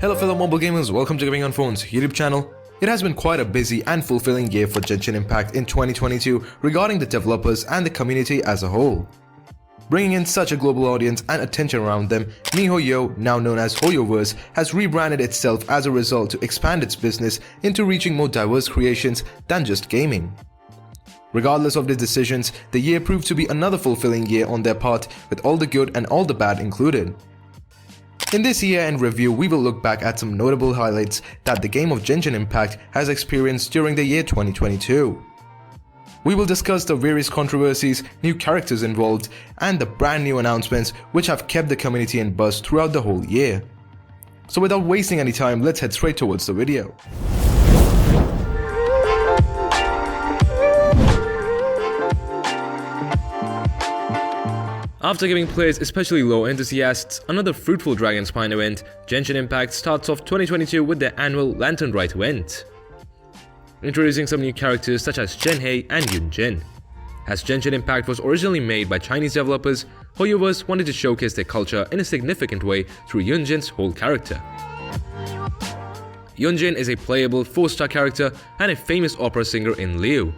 Hello fellow mobile gamers, welcome to GamingonPhone's YouTube channel. It has been quite a busy and fulfilling year for Genshin Impact in 2022 regarding the developers and the community as a whole. Bringing in such a global audience and attention around them, miHoYo, now known as HoYoVerse, has rebranded itself as a result to expand its business into reaching more diverse creations than just gaming. Regardless of the decisions, the year proved to be another fulfilling year on their part, with all the good and all the bad included. In this year-end review, we will look back at some notable highlights that the game of Genshin Impact has experienced during the year 2022. We will discuss the various controversies, new characters involved, and the brand new announcements which have kept the community in buzz throughout the whole year. So without wasting any time, let's head straight towards the video. After giving players, especially low enthusiasts, another fruitful Dragon Spine event, Genshin Impact starts off 2022 with their annual Lantern Rite event, introducing some new characters such as Zhenhe and Yunjin. As Genshin Impact was originally made by Chinese developers, HoYoVerse wanted to showcase their culture in a significant way through Yunjin's whole character. Yunjin is a playable 4-star character and a famous opera singer in Liu.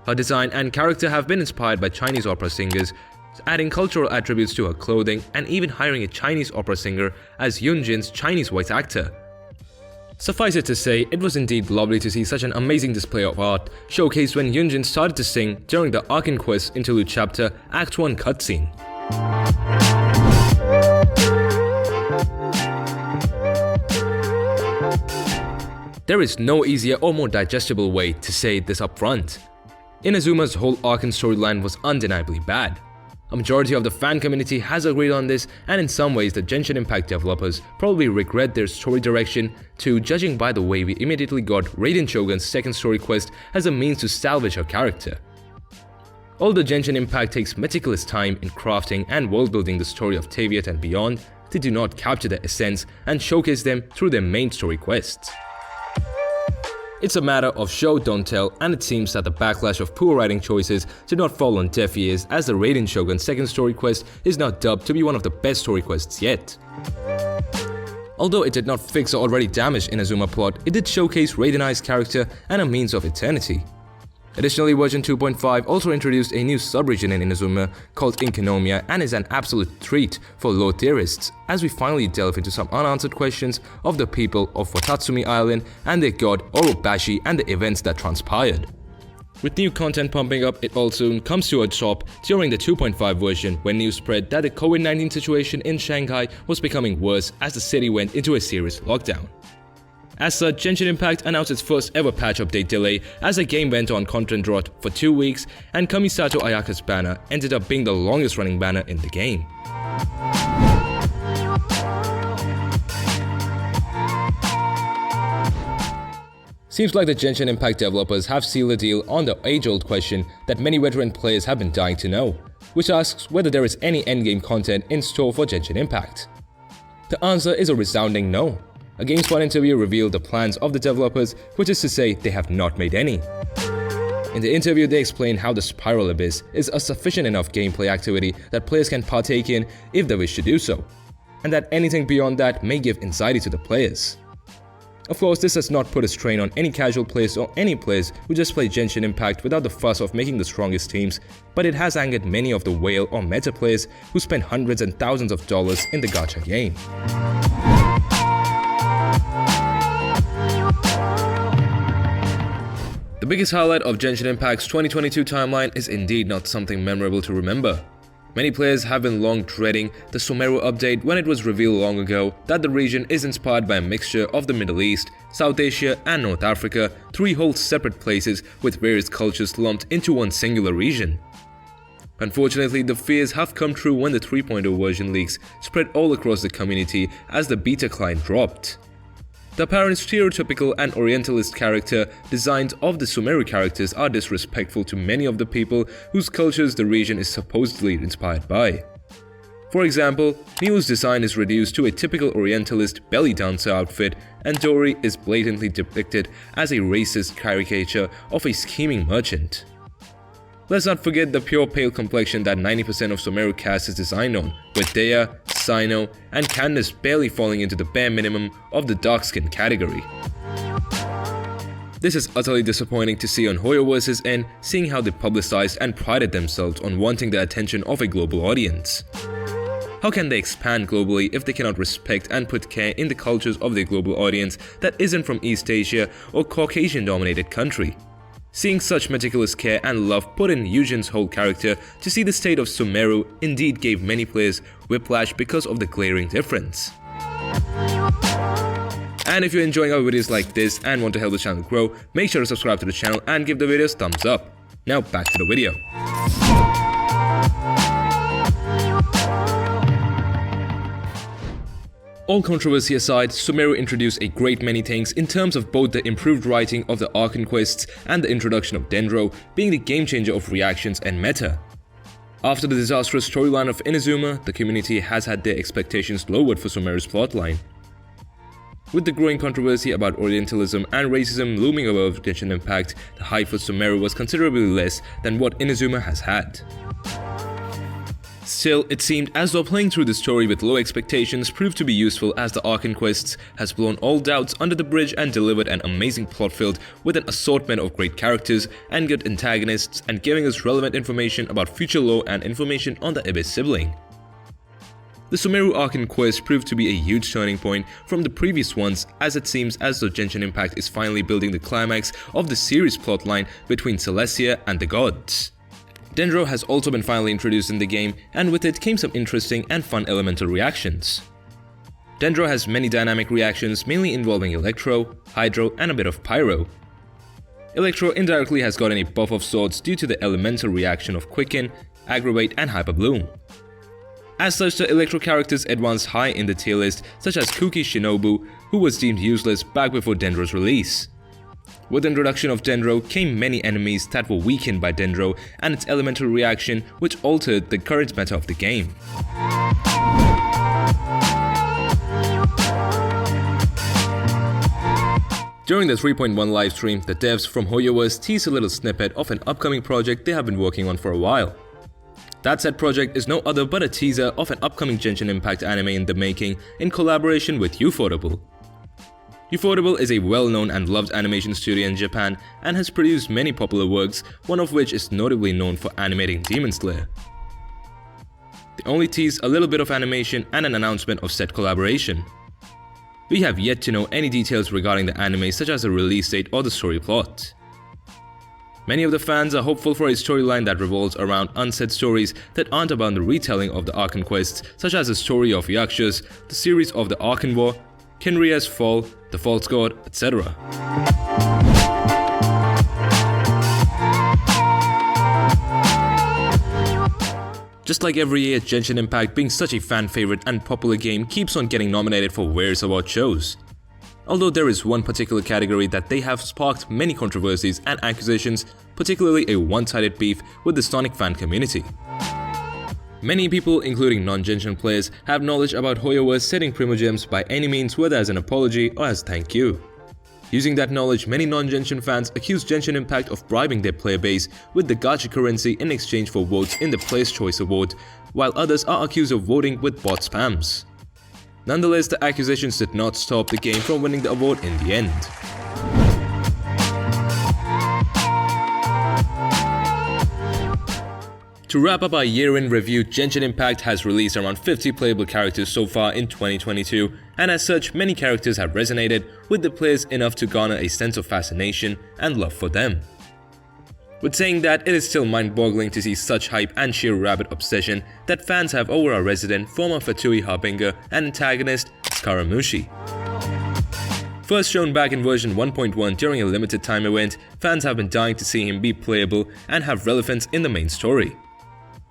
Her design and character have been inspired by Chinese opera singers, adding cultural attributes to her clothing and even hiring a Chinese opera singer as Yunjin's Chinese voice actor. Suffice it to say, it was indeed lovely to see such an amazing display of art showcased when Yunjin started to sing during the Arcane Quest Interlude Chapter Act 1 cutscene. There is no easier or more digestible way to say this up front. Inazuma's whole Arcane storyline was undeniably bad. A majority of the fan community has agreed on this, and in some ways the Genshin Impact developers probably regret their story direction too, judging by the way we immediately got Raiden Shogun's second story quest as a means to salvage her character. Although Genshin Impact takes meticulous time in crafting and world-building the story of Teviot and beyond, they do not capture their essence and showcase them through their main story quests. It's a matter of show don't tell, and it seems that the backlash of poor writing choices did not fall on deaf ears, as the Raiden Shogun's second story quest is now dubbed to be one of the best story quests yet. Although it did not fix the already damaged Inazuma plot, it did showcase Raiden Ai's character and a means of eternity. Additionally, version 2.5 also introduced a new subregion in Inazuma called Inkonomia and is an absolute treat for lore theorists, as we finally delve into some unanswered questions of the people of Watatsumi Island and their god Orobashi and the events that transpired. With new content pumping up, it all soon comes to a stop during the 2.5 version when news spread that the COVID-19 situation in Shanghai was becoming worse as the city went into a serious lockdown. As such, Genshin Impact announced its first ever patch update delay as the game went on content drought for 2 weeks, and Kamisato Ayaka's banner ended up being the longest running banner in the game. Seems like the Genshin Impact developers have sealed a deal on the age-old question that many veteran players have been dying to know, which asks whether there is any endgame content in store for Genshin Impact. The answer is a resounding no. A GameSpot interview revealed the plans of the developers, which is to say they have not made any. In the interview, they explained how the Spiral Abyss is a sufficient enough gameplay activity that players can partake in if they wish to do so, and that anything beyond that may give anxiety to the players. Of course, this has not put a strain on any casual players or any players who just play Genshin Impact without the fuss of making the strongest teams, but it has angered many of the whale or meta players who spend hundreds and thousands of dollars in the gacha game. The biggest highlight of Genshin Impact's 2022 timeline is indeed not something memorable to remember. Many players have been long dreading the Sumeru update when it was revealed long ago that the region is inspired by a mixture of the Middle East, South Asia and North Africa, 3 whole separate places with various cultures lumped into one singular region. Unfortunately, the fears have come true when the 3.0 version leaks spread all across the community as the beta client dropped. The apparent stereotypical and orientalist character designs of the Sumeru characters are disrespectful to many of the people whose cultures the region is supposedly inspired by. For example, Niu's design is reduced to a typical orientalist belly dancer outfit, and Dori is blatantly depicted as a racist caricature of a scheming merchant. Let's not forget the pure pale complexion that 90% of Sumeru cast is designed on, with Dea, Sino, and Candace barely falling into the bare minimum of the dark skin category. This is utterly disappointing to see on HoYoVerse's end, seeing how they publicized and prided themselves on wanting the attention of a global audience. How can they expand globally if they cannot respect and put care in the cultures of their global audience that isn't from East Asia or Caucasian-dominated country? Seeing such meticulous care and love put in Yujin's whole character to see the state of Sumeru indeed gave many players whiplash because of the glaring difference. And if you're enjoying our videos like this and want to help the channel grow, make sure to subscribe to the channel and give the videos thumbs up. Now back to the video. All controversy aside, Sumeru introduced a great many things in terms of both the improved writing of the Archon quests and the introduction of Dendro being the game changer of reactions and meta. After the disastrous storyline of Inazuma, the community has had their expectations lowered for Sumeru's plotline. With the growing controversy about Orientalism and racism looming above Genshin Impact, the hype for Sumeru was considerably less than what Inazuma has had. Still, it seemed as though playing through the story with low expectations proved to be useful, as the Archon quests has blown all doubts under the bridge and delivered an amazing plot filled with an assortment of great characters and good antagonists, and giving us relevant information about future lore and information on the Ibis sibling. The Sumeru Archon quest proved to be a huge turning point from the previous ones, as it seems as though Genshin Impact is finally building the climax of the series plotline between Celestia and the gods. Dendro has also been finally introduced in the game, and with it came some interesting and fun elemental reactions. Dendro has many dynamic reactions, mainly involving Electro, Hydro, and a bit of Pyro. Electro indirectly has gotten a buff of sorts due to the elemental reaction of Quicken, Aggravate, and Hyper Bloom. As such, the Electro characters advanced high in the tier list, such as Kuki Shinobu, who was deemed useless back before Dendro's release. With the introduction of Dendro came many enemies that were weakened by Dendro and its elemental reaction, which altered the current meta of the game. During the 3.1 livestream, the devs from HoYoVerse teased a little snippet of an upcoming project they have been working on for a while. That said project is no other but a teaser of an upcoming Genshin Impact anime in the making in collaboration with Ufotable. Ufotable is a well-known and loved animation studio in Japan and has produced many popular works, one of which is notably known for animating Demon Slayer. They only teased a little bit of animation and an announcement of said collaboration. We have yet to know any details regarding the anime, such as the release date or the story plot. Many of the fans are hopeful for a storyline that revolves around unsaid stories that aren't about the retelling of the Archon quests, such as the story of Yakshas, the series of the Archon War, Kinria's Fall, the False God, etc. Just like every year, Genshin Impact, being such a fan favorite and popular game, keeps on getting nominated for various award shows. Although there is one particular category that they have sparked many controversies and accusations, particularly a one-sided beef with the Sonic fan community. Many people, including non-Genshin players, have knowledge about HoYoVerse setting Primogems by any means, whether as an apology or as thank you. Using that knowledge, many non-Genshin fans accuse Genshin Impact of bribing their player base with the gacha currency in exchange for votes in the Player's Choice Award, while others are accused of voting with bot spams. Nonetheless, the accusations did not stop the game from winning the award in the end. To wrap up our year-in review, Genshin Impact has released around 50 playable characters so far in 2022, and as such, many characters have resonated with the players enough to garner a sense of fascination and love for them. With saying that, it is still mind-boggling to see such hype and sheer rabid obsession that fans have over our resident former Fatui Harbinger and antagonist, Scaramucci. First shown back in version 1.1 during a limited time event, fans have been dying to see him be playable and have relevance in the main story.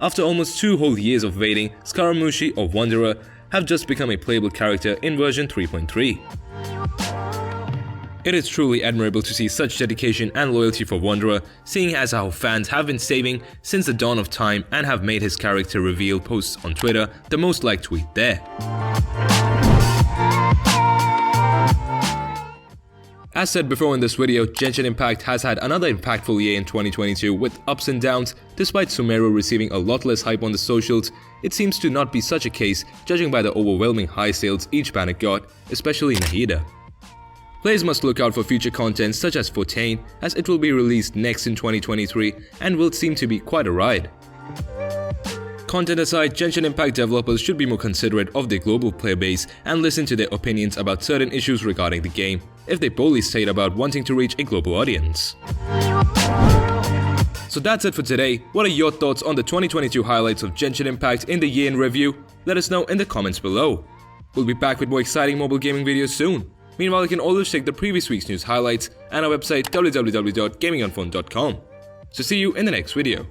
After almost 2 whole years of waiting, Scaramucci or Wanderer have just become a playable character in version 3.3. It is truly admirable to see such dedication and loyalty for Wanderer, seeing as how fans have been saving since the dawn of time and have made his character reveal posts on Twitter the most liked tweet there. As said before in this video, Genshin Impact has had another impactful year in 2022 with ups and downs. Despite Sumeru receiving a lot less hype on the socials, it seems to not be such a case judging by the overwhelming high sales each banner got, especially Nahida. Players must look out for future content such as Fontaine, as it will be released next in 2023 and will seem to be quite a ride. Content aside, Genshin Impact developers should be more considerate of their global player base and listen to their opinions about certain issues regarding the game, if they boldly state about wanting to reach a global audience. So that's it for today. What are your thoughts on the 2022 highlights of Genshin Impact in the year in review? Let us know in the comments below. We'll be back with more exciting mobile gaming videos soon. Meanwhile, you can always check the previous week's news highlights and our website www.GamingonPhone.com. So see you in the next video.